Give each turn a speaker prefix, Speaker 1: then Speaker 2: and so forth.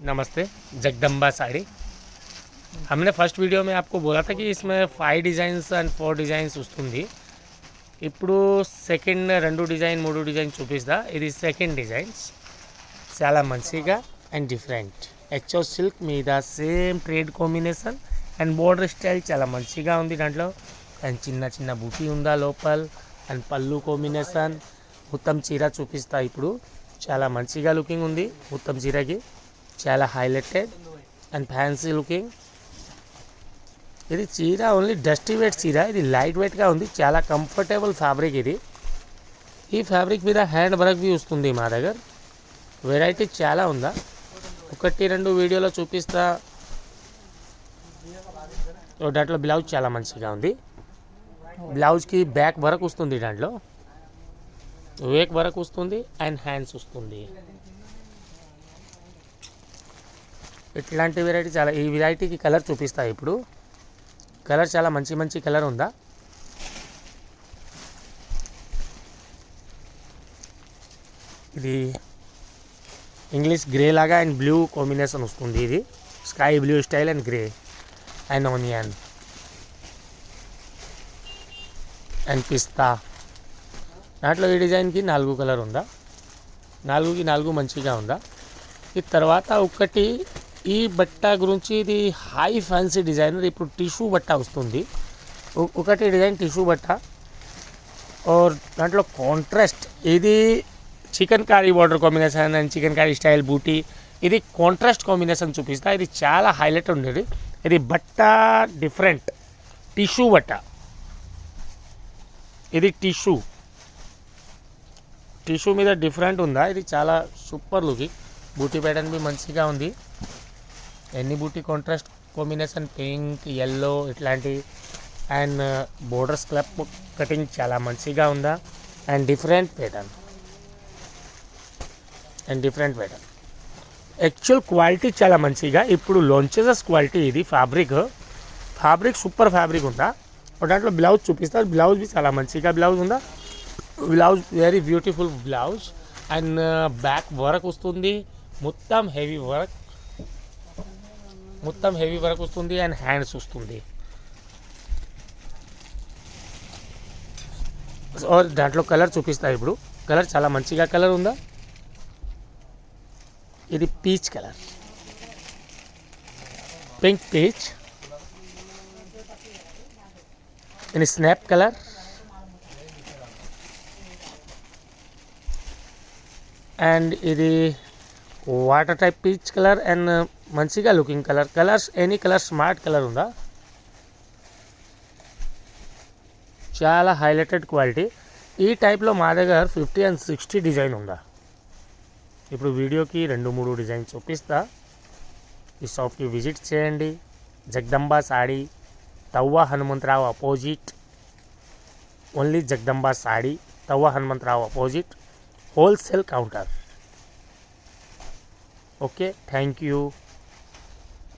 Speaker 1: नमस्ते। जगदम्बा साड़ी। हमने first video में आपको बोला था कि इसमें 5 डिज़ाइన్స్ అండ్ 4 డిజైన్స్ వస్తుంది. ఇప్పుడు సెకండ్ 2 డిజైన్ 3 డిజైన్ చూపిస్తా. ఇది సెకండ్ డిజైన్స్ చాలా మంచిగా అండ్ డిఫరెంట్ హెచ్ఓ సిల్క్ మీద same trade combination and border style చాలా మంచిగా ఉంది. దాంట్లో అండ్ చిన్న చిన్న బూటీ ఉందా లోపల అండ్ పళ్ళు కాంబినేషన్ మొత్తం చీర చూపిస్తా. ఇప్పుడు చాలా మంచిగా లుకింగ్ ఉంది. మొత్తం చీరకి చాలా హైలైటెడ్ అండ్ ఫ్యాన్సీ లుకింగ్. ఇది చీర ఓన్లీ డస్టీ వెయిట్ చీర. ఇది లైట్ వెయిట్గా ఉంది. చాలా కంఫర్టబుల్ ఫ్యాబ్రిక్ ఇది. ఈ ఫ్యాబ్రిక్ మీద హ్యాండ్ వర్క్ भी వస్తుంది మా దగ్గర. వెరైటీ చాలా ఉందా. 1-2 వీడియోలో చూపిస్తా. దాంట్లో బ్లౌజ్ చాలా మంచిగా ఉంది. బ్లౌజ్కి బ్యాక్ వర్క్ వస్తుంది. దాంట్లో వేక్ వర్క్ వస్తుంది అండ్ హ్యాండ్స్ వస్తుంది. ఇట్లాంటి వెరైటీ చాలా. ఈ వెరైటీకి కలర్ చూపిస్తా. ఇప్పుడు కలర్ చాలా మంచి మంచి కలర్ ఉందా. ఇది ఇంగ్లీష్ గ్రే లాగా అండ్ బ్లూ కాంబినేషన్ వస్తుంది. ఇది sky blue style and grey and onion and pista. దాంట్లో ఈ డిజైన్కి 4 కలర్ ఉందా. 4కి 4 మంచిగా ఉందా. ఈ తర్వాత ఒకటి ఈ బట్ట గురించి ఇది హై ఫ్యాన్సీ డిజైనర్. ఇప్పుడు టిష్యూ బట్ట వస్తుంది. ఒకటి డిజైన్ టిష్యూ బట్ట और దాంట్లో కాంట్రాస్ట్. ఇది chicken curry border combination and chicken curry style buti. ఇది కాంట్రాస్ట్ కాంబినేషన్ చూపిస్తా. ఇది చాలా హైలైట్ ఉండేది. ఇది బట్ట డిఫరెంట్ టిష్యూ బట్ట. ఇది టిష్యూ మీద డిఫరెంట్ ఉందా. ఇది చాలా సూపర్ లుకింగ్. బూటీ ప్యాటర్న్ भी మంచిగా ఉంది. ఎన్ని బూటీ కాంట్రాస్ట్ కాంబినేషన్ పింక్ ఎల్లో ఇట్లాంటి అండ్ బోర్డర్ స్క్లప్ కటింగ్ చాలా మంచిగా ఉందా and different pattern actual quality చాలా మంచిగా. ఇప్పుడు లాంచెస్ క్వాలిటీ. ఇది ఫ్యాబ్రిక్ సూపర్ ఫ్యాబ్రిక్ ఉందా. దాంట్లో బ్లౌజ్ చూపిస్తా. బ్లౌజ్ भी చాలా మంచిగా బ్లౌజ్ ఉందా. Blouse very beautiful blouse and back work వస్తుంది. మొత్తం హెవీ వర్క్ వస్తుంది అండ్ హ్యాండ్స్ వస్తుంది. దాంట్లో కలర్ చూపిస్తా. ఇప్పుడు కలర్ చాలా మంచిగా కలర్ ఉందా. ఇది పీచ్ కలర్, పింక్ పీచ్. ఇది స్నాప్ కలర్ అండ్ ఇది water type peach colour and మంచిగా looking colours any colour smart colour ఉందా. చాలా హైలైటెడ్ క్వాలిటీ. ఈ టైప్లో మా దగ్గర 50 and 60 డిజైన్ ఉందా. ఇప్పుడు వీడియోకి 2-3 డిజైన్ చూపిస్తా. ఈ షాప్కి విజిట్ చేయండి. జగదంబా సాడీ, తవ్వ హనుమంతరావు అపోజిట్. ఓన్లీ జగదంబా సాడీ, తవ్వ Hanumantharao opposite, wholesale counter. Okay, thank you.